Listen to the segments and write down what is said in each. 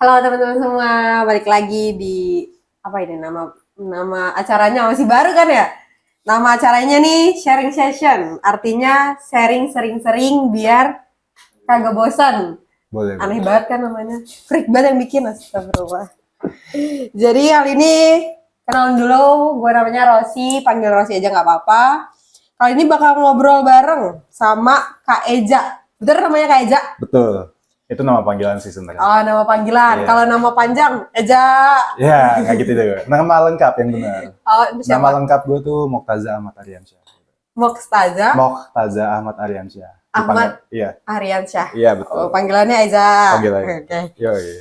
Halo teman-teman semua, balik lagi di apa ini nama acaranya masih baru kan ya? Nama acaranya nih sharing session, artinya sharing sering-sering biar kagak bosan. Boleh, Aneh boleh. banget kan namanya, freak banget yang bikin, astagfirullah. Jadi kali ini kenalan dulu, gue namanya Rosi, panggil Rosi aja nggak apa-apa. Kali ini bakal ngobrol bareng sama Kak Eja. Bener namanya Kak Eja? Betul. Itu nama panggilan sih sebenarnya. Oh, nama panggilan. Iya. Kalau nama panjang, Eja. Ya, nggak gitu deh. Nama lengkap yang benar. Oh, itu Nama siapa? lengkap gue tuh Moktaza Ahmad Aryansyah. Mokstaza Moktaza Ahmad Aryansyah. Dipanggil, Ahmad iya. Aryansyah. Iya, Oh, betul. panggilannya Eza. Panggil aja. Oke. Yoi.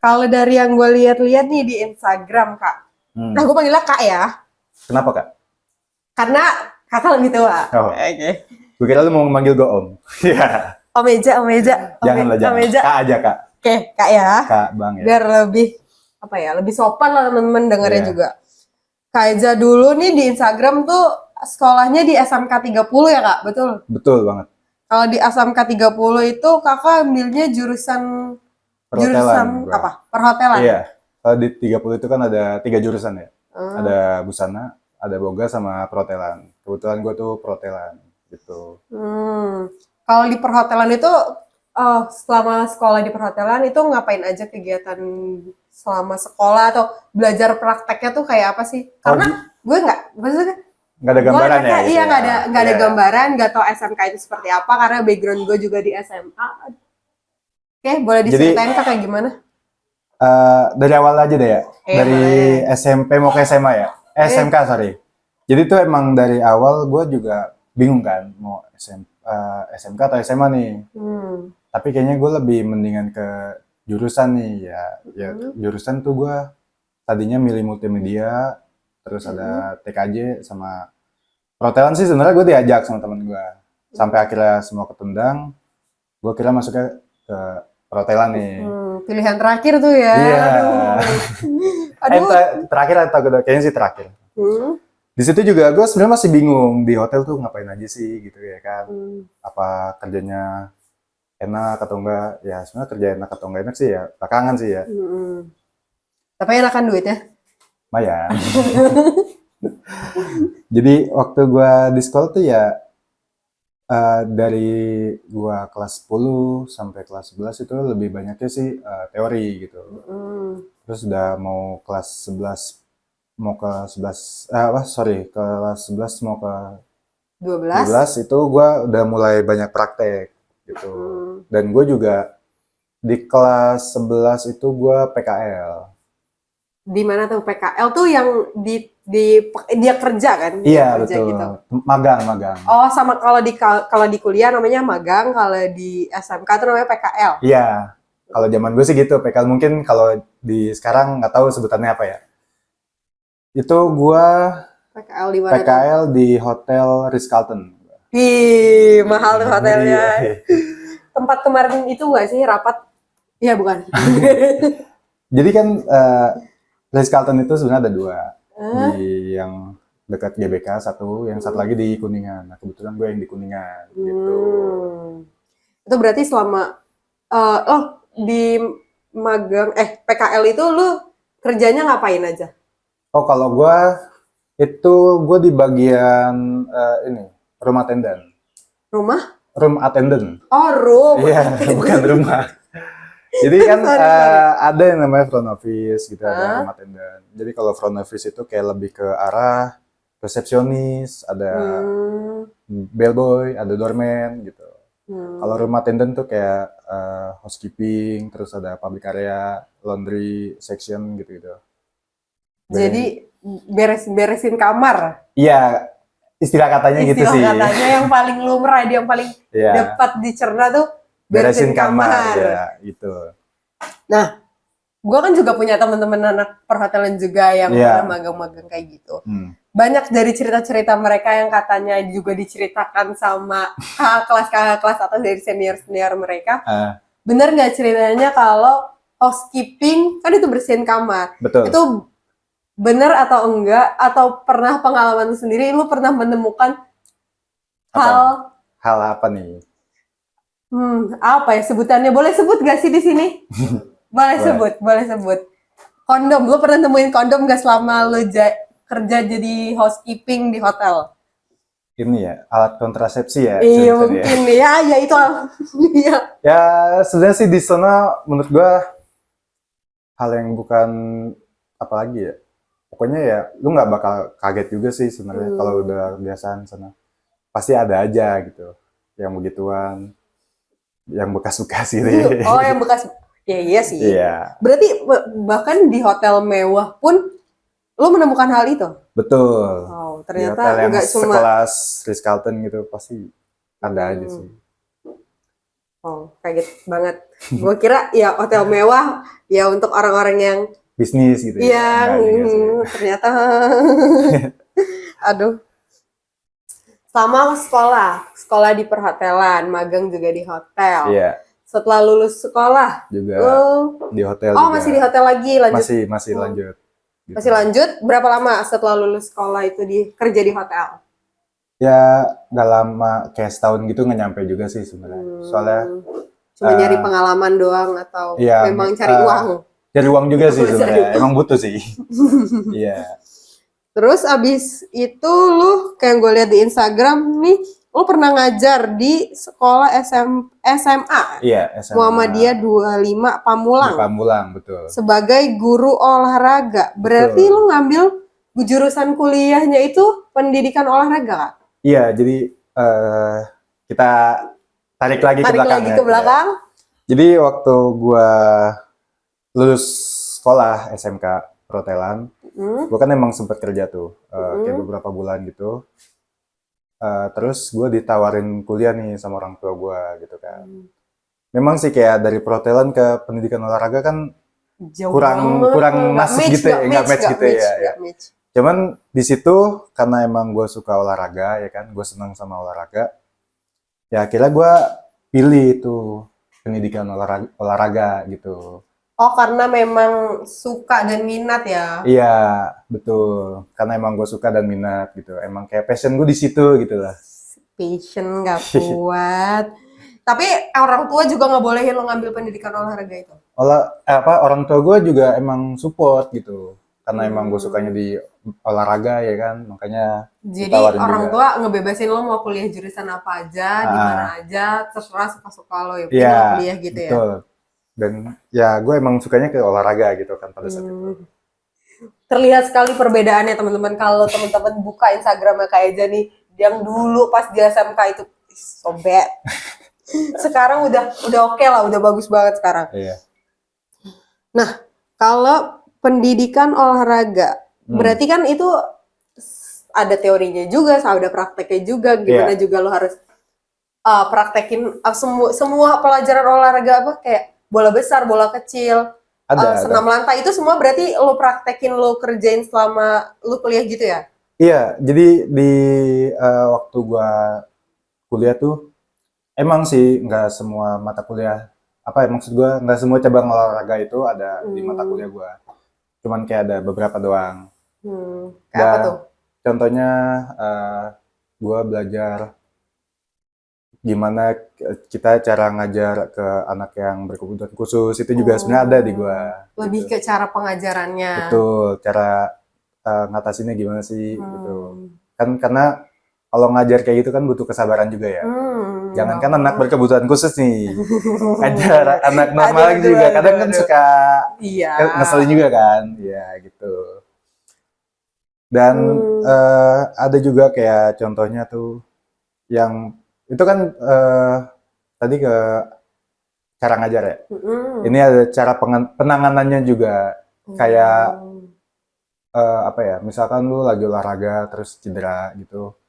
Kalau dari yang gue lihat-lihat nih di Instagram, Kak. Nah, gue panggilnya Kak ya, Kenapa, Kak? karena Kakak lebih tua. Oh. Oke. Gue kira lu mau manggil gue Om. Iya. Om Eja, Om Eja. Janganlah, Om jangan. Eja. Kak aja, Kak. Oke, Kak ya. Kak, Bang ya. Biar lebih apa ya, lebih sopan lah temen-temen dengernya Iya. juga. Kak Eja dulu nih di Instagram tuh sekolahnya di SMK 30 ya, Kak? Betul? Betul banget. Kalau di SMK 30 itu Kakak ambilnya jurusan Perhotelan. Bro. apa? Perhotelan. Iya. Kalau di 30 itu kan ada 3 jurusan ya. Hmm. Ada busana, ada boga sama perhotelan. Kebetulan gue tuh perhotelan gitu. Kalau di perhotelan itu selama sekolah di perhotelan itu ngapain aja kegiatan selama sekolah atau belajar prakteknya tuh kayak apa sih? Karena gue maksudnya Nggak ada gambaran gue ya? iya Gitu nggak ada Iya. gambaran, nggak tahu SMK itu seperti apa karena background gue juga di SMA. Oke, boleh diceritain Kak kayak gimana? Dari awal aja deh ya. Dari Boleh. SMP mau ke SMA ya. SMK sorry. Jadi tuh emang dari awal gue juga bingung kan mau SMK atau SMA nih. Tapi kayaknya gue lebih mendingan ke jurusan nih ya. Jurusan tuh gue tadinya milih multimedia, terus ada TKJ sama perhotelan sih sebenarnya gue diajak sama temen gue. Sampai akhirnya semua ketendang, gue kira masuknya ke perhotelan nih. Pilihan terakhir tuh ya. Iya. Aduh. Terakhir atau kayaknya sih terakhir. Di situ juga gue sebenarnya masih bingung di hotel tuh ngapain aja sih gitu ya kan. Apa kerjanya enak atau enggak? Ya sebenarnya kerja enak atau enggak enak sih ya belakangan sih ya. Tapi enakan duitnya. Lumayan. Jadi waktu gue di sekolah tuh ya dari gua kelas 10 sampai kelas 11 itu lebih banyaknya sih teori gitu. Terus udah mau kelas 11 mau ke 11 kelas 11 mau ke 12 itu gua udah mulai banyak praktek gitu. Dan gue juga di kelas 11 itu gua PKL. Di mana tuh PKL tuh yang dia kerja kan? Iya, kerja betul. Gitu. Magang. Oh, sama kalau di kuliah namanya magang, kalau di SMK tuh namanya PKL. Iya. Kalau zaman gue sih gitu, PKL mungkin kalau di sekarang nggak tahu sebutannya apa ya. Itu gua PKL di mana PKL di Hotel Ritz-Carlton. Ih, mahal tuh hotelnya. Iya. Tempat kemarin itu nggak sih rapat? Iya, bukan. Jadi kan Ritz-Carlton itu sebenarnya ada 2. Di yang dekat GBK satu, yang satu lagi di Kuningan. Nah, kebetulan gue yang di Kuningan gitu. Itu berarti selama di magang PKL itu lu kerjanya ngapain aja? Oh, kalau gue itu gue di bagian ini, room attendant. Rumah? Room attendant. Oh, room. Iya, bukan rumah. Jadi kan ada yang namanya front office gitu, ada room attendant. Jadi kalau front office itu kayak lebih ke arah resepsionis, ada bellboy, ada doorman gitu. Kalau room attendant tuh kayak housekeeping, terus ada public area, laundry section gitu-gitu. Jadi beresin kamar. Iya, istilah katanya gitu sih. Istilah katanya yang paling lumrah, yang paling dapat dicerna tuh beresin kamar. Ya, gitu. Nah, gue kan juga punya teman-teman anak perhotelan juga yang pernah magang-magang kayak gitu. Banyak dari cerita-cerita mereka yang katanya juga diceritakan sama kakak kelas atau dari senior-senior mereka. Bener nggak ceritanya kalau housekeeping kan itu bersihin kamar? Betul. Itu bener atau enggak? Atau pernah pengalaman sendiri? Lu pernah menemukan Hal Hal apa nih? apa ya sebutannya? Boleh sebut gak sih di sini? Boleh sebut. Kondom, lu pernah nemuin kondom gak selama lu kerja jadi housekeeping di hotel? Ini ya, alat kontrasepsi ya. Iya sebutannya mungkin ya itu. Iya. Ya, sebenarnya sih di sana menurut gua hal yang bukan apalagi ya. Pokoknya ya, lu nggak bakal kaget juga sih sebenarnya kalau udah kebiasaan sana. Pasti ada aja gitu, yang begituan, yang bekas-bekas gitu. Oh yang bekas, ya iya sih. Iya, Berarti bahkan di hotel mewah pun lu menemukan hal itu? betul. Oh Di ternyata hotel yang nggak cuma. sekelas Ritz-Carlton gitu pasti ada aja sih. Oh kaget banget. Gue kira ya hotel mewah ya untuk orang-orang yang Bisnis gitu ya. yang Enggak juga sih. ternyata aduh. Sama sekolah di perhotelan, magang juga di hotel. Iya, Setelah lulus sekolah, juga lu di hotel oh juga. masih di hotel lagi lanjut. Masih lanjut. Gitu. Masih lanjut. Berapa lama setelah lulus sekolah itu kerja di hotel? Ya nggak lama, kayak setahun gitu nggak nyampe juga sih sebenarnya. Soalnya cuma nyari pengalaman doang atau iya, memang cari uang? Cari uang juga sih sebenarnya. Emang butuh sih. Iya. Terus abis itu lu kayak gue lihat di Instagram nih, lu pernah ngajar di sekolah SMA. Iya, SMA. Muhammadiyah 25 Pamulang. Di Pamulang, betul. Sebagai guru olahraga. Berarti Betul. lu ngambil jurusan kuliahnya itu pendidikan olahraga, Kak? Iya, jadi kita tarik lagi ke belakang. Lagi ke belakang. Jadi waktu gua lulus sekolah SMK perhotelan, gua kan emang sempat kerja tuh, kayak beberapa bulan gitu. Terus gue ditawarin kuliah nih sama orang tua gue gitu kan. Memang sih kayak dari perhotelan ke pendidikan olahraga kan kurang masuk gitu ya, nggak match gitu ya. Cuman di situ karena emang gue suka olahraga ya kan, gue senang sama olahraga. Ya akhirnya gue pilih itu pendidikan olahraga gitu. Oh karena memang suka dan minat ya? Iya betul, karena emang gue suka dan minat gitu. Emang kayak passion gue di situ gitu lah. Passion nggak kuat. Tapi orang tua juga nggak bolehin lo ngambil pendidikan olahraga itu? Orang tua gue juga emang support gitu. Karena emang gue sukanya di olahraga ya kan, makanya jadi orang tua ngebebasin lo mau kuliah jurusan apa aja, di mana aja, terserah suka-suka lo ya, ya, lo kuliah gitu ya. Betul. Dan ya gue emang sukanya ke olahraga gitu kan pada saat itu. Terlihat sekali perbedaannya teman-teman kalau teman-teman buka Instagramnya Kak Eja nih, yang dulu pas di SMK itu so bad. Sekarang udah oke lah, udah bagus banget sekarang. Iya. Nah, kalau pendidikan olahraga, berarti kan itu ada teorinya juga, ada prakteknya juga. Gimana juga lo harus praktekin semua pelajaran olahraga apa kayak bola besar, bola kecil, senam lantai itu semua berarti lo praktekin, lo kerjain selama lo kuliah gitu ya? Iya, jadi di waktu gua kuliah tuh emang sih nggak semua mata kuliah maksud gua nggak semua cabang olahraga itu ada di mata kuliah gua. Cuman kayak ada beberapa doang. Kayak apa tuh? Contohnya gue belajar gimana kita cara ngajar ke anak yang berkebutuhan khusus, itu juga sebenarnya ada di gue. Lebih gitu. Ke cara pengajarannya. Betul, cara ngatasinnya gimana sih gitu. Kan karena kalau ngajar kayak gitu kan butuh kesabaran juga ya. Jangankan anak berkebutuhan khusus nih, ngajar anak normal juga kadang kan suka ngeselin juga kan, ya gitu. Dan ada juga kayak contohnya tuh yang itu kan tadi ke cara ngajar ya. Ini ada cara penanganannya juga kayak misalkan lu lagi olahraga terus cedera gitu.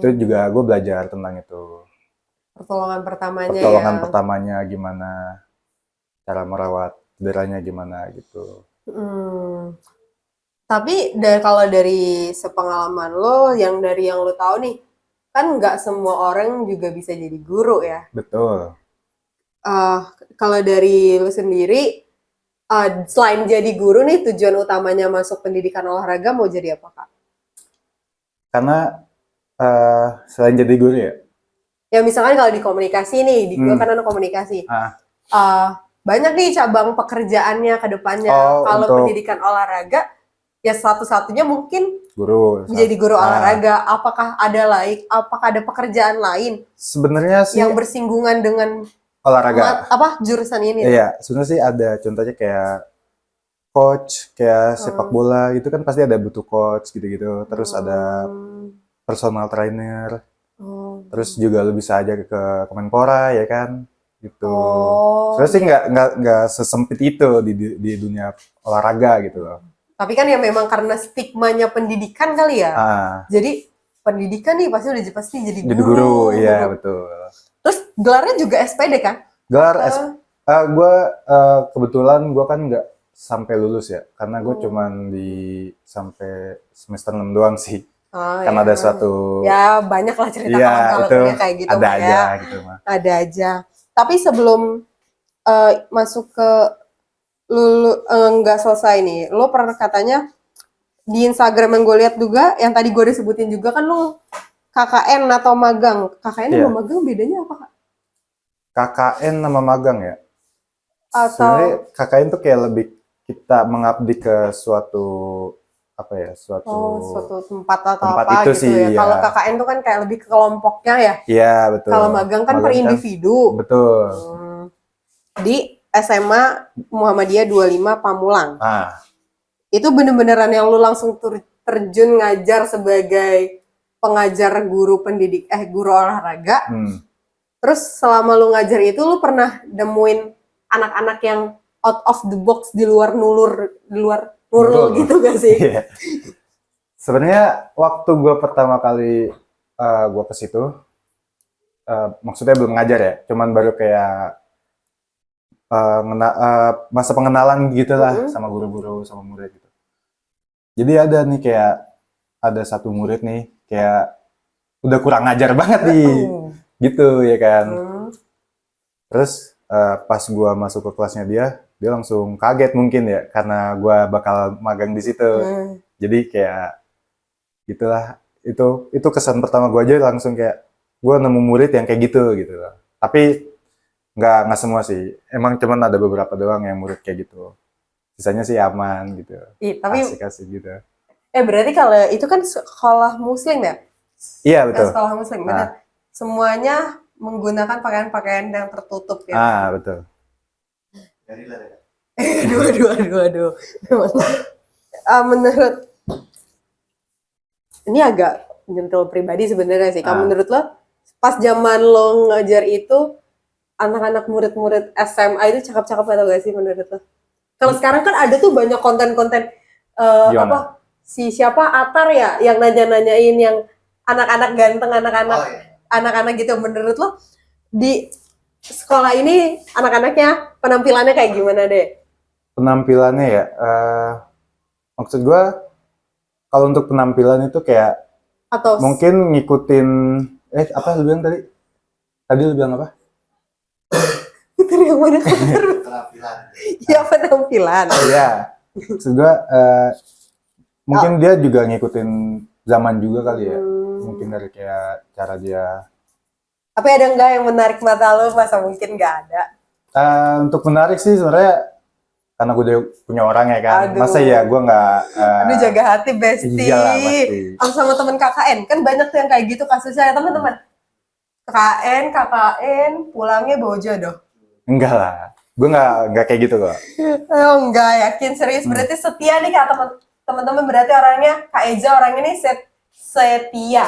Itu juga gue belajar tentang itu. Pertolongan pertamanya gimana, cara merawat cederanya gimana gitu. Tapi kalau dari sepengalaman lo, dari yang lo tahu nih, kan nggak semua orang juga bisa jadi guru ya? Betul. Kalau dari lo sendiri, selain jadi guru nih, tujuan utamanya masuk pendidikan olahraga mau jadi apa, Kak? Karena Selain jadi guru ya? Ya misalkan kalau di komunikasi nih, di gue kan anak komunikasi. Banyak nih cabang pekerjaannya ke depannya. Kalau pendidikan olahraga, ya satu-satunya mungkin guru. Menjadi guru olahraga. Apakah ada pekerjaan lain? Sebenarnya sih yang bersinggungan dengan olahraga. Jurusan ini? Iya, sebenarnya sih ada contohnya kayak coach, kayak sepak bola gitu kan pasti ada butuh coach gitu-gitu. Terus ada personal trainer. Terus juga lu bisa aja ke Kemenpora ya kan, gitu. Sebenarnya sih nggak sesempit itu di dunia olahraga gitu loh. Tapi kan ya memang karena stigmanya pendidikan kali ya. Jadi pendidikan nih pasti jadi guru. Jadi guru, iya betul. Terus gelarnya juga SPD kan? Gelar gue kebetulan gue kan nggak sampai lulus ya, karena gue cuman sampai semester 6 doang sih. Karena ada suatu ya banyak lah cerita kalau kayak gitu ada aja ya. Gitu mah. Ada aja. Tapi sebelum masuk ke nggak selesai nih, lo pernah katanya di Instagram yang gue lihat juga, yang tadi gue disebutin juga kan lo KKN atau magang. KKN sama magang bedanya apa Kak? KKN sama magang ya? Atau sebenarnya KKN tuh kayak lebih kita mengabdi ke suatu suatu tempat atau apa itu gitu ya. Kalau KKN tuh kan kayak lebih ke kelompoknya ya. Iya, betul. Kalau magang kan per individu. Betul. Di SMA Muhammadiyah 25 Pamulang. Itu bener-beneran yang lu langsung terjun ngajar sebagai pengajar guru guru olahraga. Terus selama lu ngajar itu lu pernah nemuin anak-anak yang out of the box di luar nurul gitu gak sih? Yeah. Sebenarnya waktu gue pertama kali gue ke situ, maksudnya belum ngajar ya, cuman baru kayak masa pengenalan gitu lah sama guru-guru sama murid gitu. Jadi ada nih kayak ada satu murid nih kayak udah kurang ngajar banget nih, gitu ya kan. Terus pas gue masuk ke kelasnya dia langsung kaget mungkin ya karena gue bakal magang di situ. Jadi kayak gitulah, itu kesan pertama gue aja langsung kayak gue nemu murid yang kayak gitu loh. Tapi nggak semua sih, emang cuman ada beberapa doang yang murid kayak gitu. Sisanya sih aman gitu. Tapi asik-asik gitu. Berarti kalau itu kan sekolah muslim ya? Iya betul. Sekolah muslim, benar. Semuanya menggunakan pakaian-pakaian yang tertutup ya. Betul. Aduh. Menurut ini agak menyentuh pribadi sebenarnya sih. Kalau menurut lo, pas zaman lo ngajar itu, anak-anak murid-murid SMA itu cakep-cakep atau gak sih menurut lo? Kalau sekarang kan ada tuh banyak konten-konten siapa Atar ya yang nanya-nanyain yang anak-anak ganteng, anak-anak gitu. Menurut lo di sekolah ini anak-anaknya penampilannya kayak gimana deh? Penampilannya ya, maksud gue kalau untuk penampilan itu kayak atau mungkin ngikutin apa lu bilang tadi? Tadi lu bilang apa? Itu yang mana? Penampilan. Ya penampilan. Iya. Maksud gue mungkin dia juga ngikutin zaman juga kali ya. Mungkin dari kayak cara dia. Tapi ada nggak yang menarik mata lo? Masa mungkin nggak ada? Untuk menarik sih sebenarnya karena gue udah punya orang ya kan. Aduh. Masa ya gue nggak. Aduh jaga hati Besti. Iyalah pasti. Sama temen KKN kan banyak tuh yang kayak gitu kasusnya ya teman-teman. KKN pulangnya bawa jodoh. Enggak lah. Gue nggak kayak gitu kok. Oh enggak, yakin serius. Berarti setia nih kak teman-teman, berarti orangnya Kak Eja orang ini setia.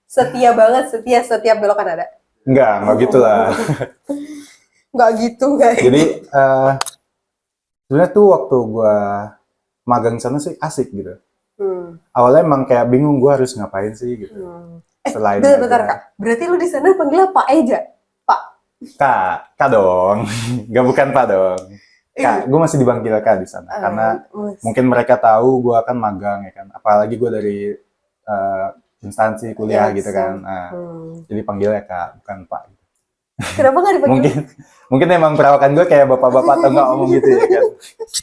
Setia banget, setiap belokan ada. Enggak gitu lah. Enggak gitu, enggak. Jadi sebenarnya tuh waktu gue magang sana sih asik gitu. Awalnya emang kayak bingung gue harus ngapain sih gitu. Selain bentar Kak, berarti lu di sana panggilnya Pak Eja? Pak? Kak dong. Gak bukan Pak dong. Kak, gue masih dipanggil Kak di sana karena mungkin mereka tahu gue akan magang ya kan. Apalagi gue dari instansi kuliah gitu kan. Jadi panggilnya Kak, bukan Pak. Kenapa nggak dipanggil? Mungkin emang perawakan gue kayak bapak-bapak atau nggak ngomong gitu ya kan.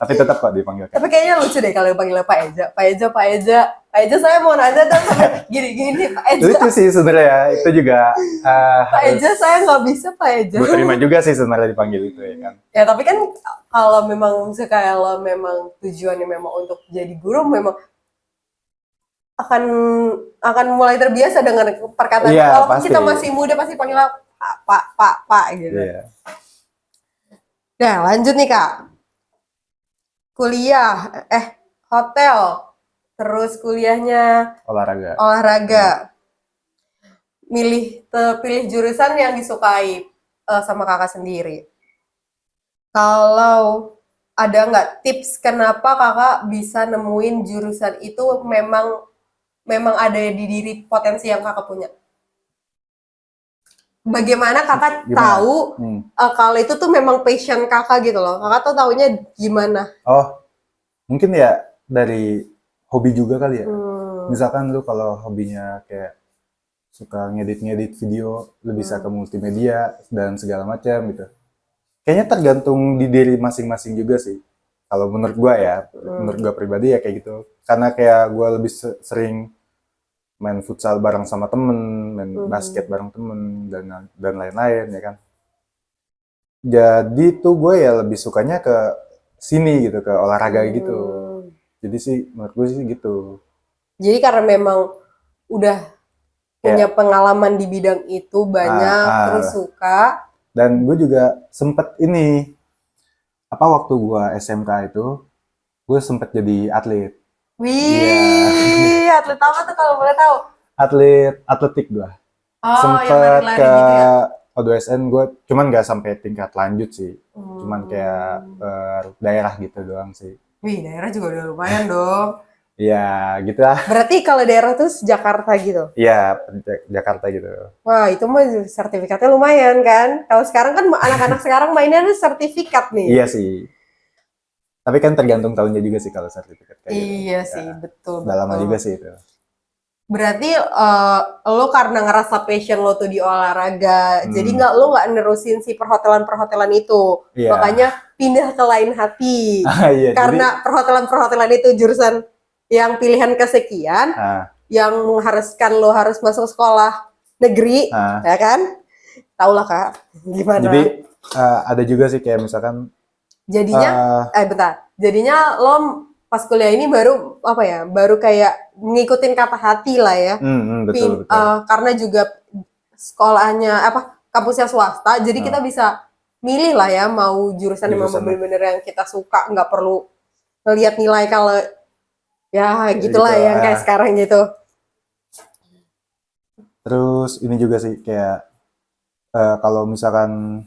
Tapi tetap kok dipanggil kan. Tapi kayaknya lucu deh kalau dipanggil Pak Eja. Pak Eja, Pak Eja. Pak Eja saya mau nanya dong sampai gini-gini Pak Eja. Lucu sih sebenarnya, itu juga Pak Eja saya nggak bisa Pak Eja. gue terima juga sih sebenarnya dipanggil itu ya kan. Ya tapi kan kalau memang kalau memang tujuannya memang untuk jadi guru memang akan mulai terbiasa dengan perkataan. Iya, Walaupun pasti. kita masih muda pasti panggil Pak gitu. Iya. Nah lanjut nih Kak. Kuliah, hotel, terus kuliahnya olahraga. Pilih jurusan yang disukai sama kakak sendiri. Kalau ada nggak tips kenapa kakak bisa nemuin jurusan itu memang ada di diri potensi yang kakak punya? Bagaimana kakak tahu kalau itu tuh memang passion kakak gitu loh? Kakak tuh taunya gimana? Oh, mungkin ya dari hobi juga kali ya. Misalkan lu kalau hobinya kayak suka ngedit video, lu bisa ke multimedia dan segala macam gitu. Kayaknya tergantung di diri masing-masing juga sih. Kalau menurut gua ya, menurut gua pribadi ya kayak gitu. Karena kayak gua lebih sering main futsal bareng sama temen, main basket bareng temen, dan lain-lain ya kan. Jadi tuh gue ya lebih sukanya ke sini gitu, ke olahraga gitu. Jadi sih menurut gue sih gitu. Jadi karena memang udah punya pengalaman di bidang itu banyak, terus suka. Dan gue juga sempet waktu gue SMK itu, gue sempet jadi atlet. Wih, atlet apa tuh kalau boleh tahu? Atletik gue. Oh, sempet yang lari-lari ke gitu ya? O2SN gue, cuman nggak sampai tingkat lanjut sih. Cuman kayak daerah gitu doang sih. Wih, daerah juga udah lumayan dong. Iya, gitu lah. Berarti kalau daerah tuh Jakarta gitu? Iya, Jakarta gitu. Wah, itu mah sertifikatnya lumayan kan? Kalau sekarang kan anak-anak sekarang mainnya tuh sertifikat nih. Iya sih. Tapi kan tergantung tahunnya juga sih kalau sertifikat kayak gitu. Iya sih, betul. Udah lama juga sih itu. Berarti lo karena ngerasa passion lo tuh di olahraga, jadi lo nggak nerusin si perhotelan itu, makanya pindah ke lain hati. Iya, karena perhotelan itu jurusan yang pilihan kesekian, yang mengharuskan lo harus masuk sekolah negeri, ya kan? Tau lah Kak, gimana? Jadi ada juga sih kayak misalkan. Jadinya, jadinya lo pas kuliah ini baru kayak ngikutin kata hati lah ya. Betul. Karena juga sekolahnya kampusnya swasta, jadi kita bisa milih lah ya mau jurusan yang memang bener-bener yang kita suka, nggak perlu ngelihat nilai kalau ya gitulah yang kayak sekarang gitu. Terus ini juga sih kayak kalau misalkan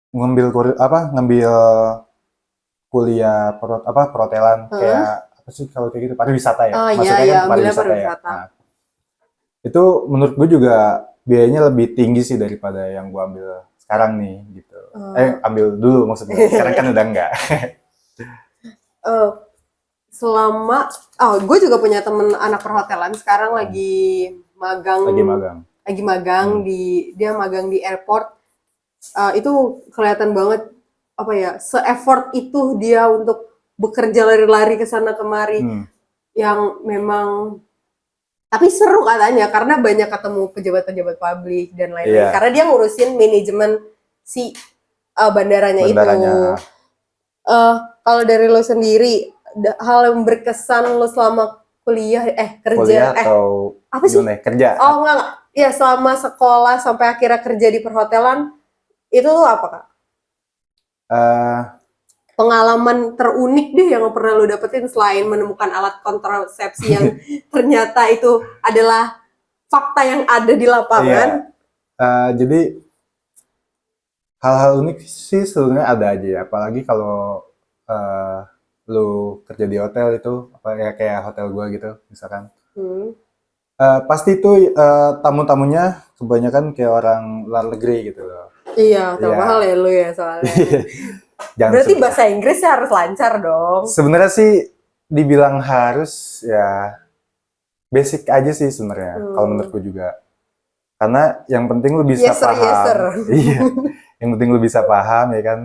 ngambil kuliah perhotelan kayak apa sih kalau kayak gitu, pariwisata ya, masuknya kan pariwisata ya. Nah, itu menurut gue juga biayanya lebih tinggi sih daripada yang gue ambil sekarang nih gitu. Ambil dulu maksudnya, sekarang kan udah enggak. Gue juga punya temen anak perhotelan sekarang lagi magang dia magang di airport. Itu kelihatan banget se-effort itu dia untuk bekerja lari-lari ke sana kemari, yang memang tapi seru katanya karena banyak ketemu pejabat-pejabat publik dan lain-lain. Karena dia ngurusin manajemen si bandaranya itu. Kalau dari lo sendiri, hal yang berkesan lo selama kerja atau apa sih? Kerja. Oh enggak. Ya selama sekolah sampai akhirnya kerja di perhotelan itu apa Kak? Pengalaman terunik deh yang pernah lo dapetin selain menemukan alat kontrasepsi yang ternyata itu adalah fakta yang ada di lapangan. Jadi hal-hal unik sih sebenarnya ada aja ya, apalagi kalau lo kerja di hotel itu kayak hotel gua gitu misalkan. Pasti itu tamu-tamunya kebanyakan kayak orang luar negeri gitu loh. Iya, mahal ya lu ya soalnya. Berarti bahasa Inggris harus lancar dong. Sebenarnya sih dibilang harus ya basic aja sih sebenarnya kalau menurutku juga. Karena yang penting lu bisa Yes, sir, paham. yes, sir. Iya. Yang penting lu bisa paham ya kan.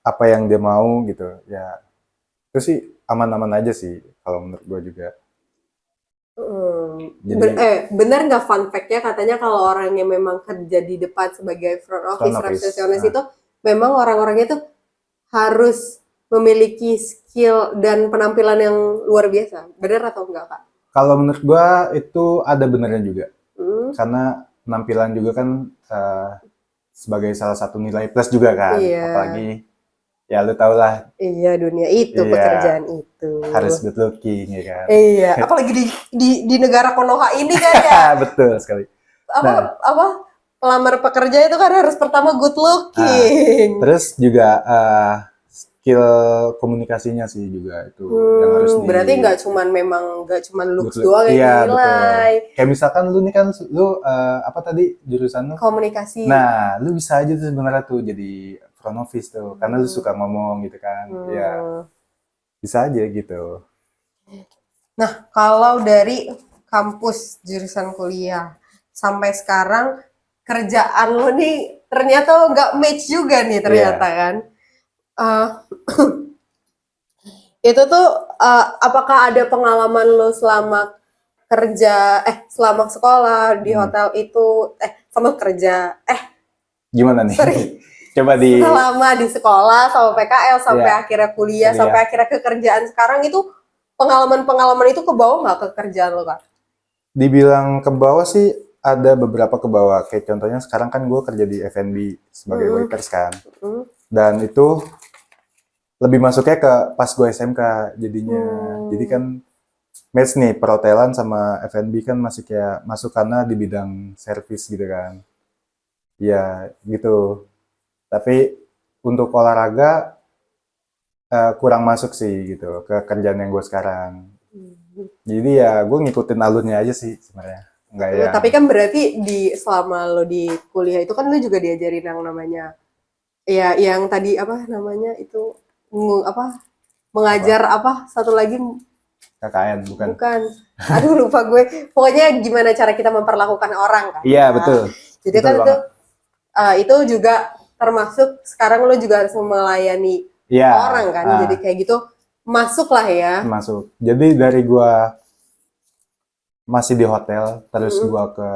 Apa yang dia mau gitu. Ya. Itu sih aman-aman aja sih kalau menurut gue juga. Jadi, Benar nggak fun fact-nya katanya kalau orang yang memang kerja di depan sebagai front office resepsionis itu memang orang-orangnya tuh harus memiliki skill dan penampilan yang luar biasa. Benar atau enggak, Kak? kalau menurut gue itu ada benernya juga. Karena penampilan juga kan sebagai salah satu nilai plus juga kan. Iya. Apalagi ya lu tau lah. Iya, dunia itu, Iya, pekerjaan itu. harus good looking ya kan. Iya, apalagi di negara Konoha ini kan ya. Betul sekali. Apa pelamar pekerja itu kan harus pertama good looking. Terus juga skill komunikasinya sih juga itu yang harus berarti nggak cuman looks doang yang dinilai. Kayak misalkan lu nih kan lu apa tadi jurusan lu? Komunikasi. Nah, lu bisa aja tuh sebenarnya tuh jadi front office tuh karena lu suka ngomong gitu kan. Ya. Bisa aja gitu. Nah, kalau dari kampus jurusan kuliah sampai sekarang kerjaan lo nih ternyata nggak match juga nih ternyata kan. Itu tuh apakah ada pengalaman lo selama selama sekolah di hotel itu sama kerja gimana nih? Sorry. Coba selama di sekolah sama PKL sampai akhirnya kuliah sampai akhirnya ke kerjaan sekarang itu pengalaman itu kebawa nggak ke kerjaan lo, Kak? Dibilang ke bawah sih ada beberapa ke bawah. Kayak contohnya sekarang kan gue kerja di F&B sebagai waiters kan. Dan itu lebih masuknya ke pas gue SMK jadinya. Jadi kan match nih perhotelan sama F&B kan masuk karena di bidang servis gitu kan. Ya gitu. Tapi untuk olahraga kurang masuk sih gitu ke kerjaan yang gue sekarang. Jadi ya gue ngikutin alurnya aja sih sebenarnya. Enggak ya. Tapi kan berarti selama lo di kuliah itu kan lo juga diajarin yang namanya ya yang tadi apa namanya itu mengajar satu lagi KKN bukan? Bukan. Aduh lupa gue. Pokoknya gimana cara kita memperlakukan orang kan? Iya betul. Jadi betul kan itu juga termasuk sekarang lo juga harus melayani orang kan? Jadi kayak gitu masuk lah ya. Masuk. Jadi dari gua masih di hotel, terus gua ke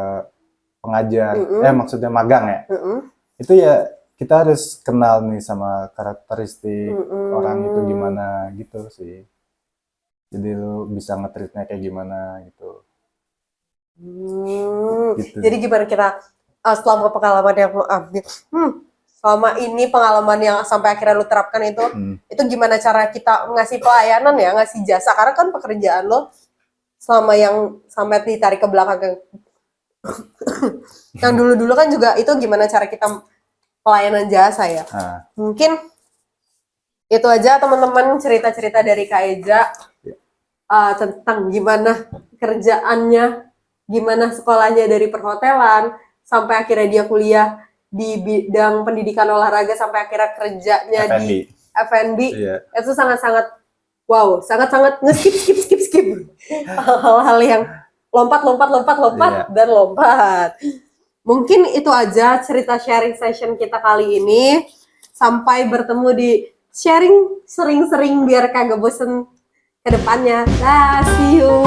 pengajar, maksudnya magang ya. Itu ya kita harus kenal nih sama karakteristik orang itu gimana gitu sih. Jadi lu bisa nge-treatnya kayak gimana gitu. Gitu. Jadi gimana kita selama pengalaman yang lu ambil, selama ini pengalaman yang sampai akhirnya lu terapkan itu gimana cara kita ngasih pelayanan ya, ngasih jasa. Karena kan pekerjaan lo selama yang sampai ditarik ke belakang yang dulu-dulu kan juga itu gimana cara kita pelayanan jasa ya. Mungkin itu aja teman-teman cerita-cerita dari Kak Eja tentang gimana kerjaannya, gimana sekolahnya dari perhotelan sampai akhirnya dia kuliah di bidang pendidikan olahraga sampai akhirnya kerjanya F&B. di F&B. Itu sangat-sangat wow, sangat-sangat skip hal-hal yang lompat dan lompat. Mungkin itu aja cerita sharing session kita kali ini. Sampai bertemu di sharing sering-sering biar kagak bosen ke depannya. See you.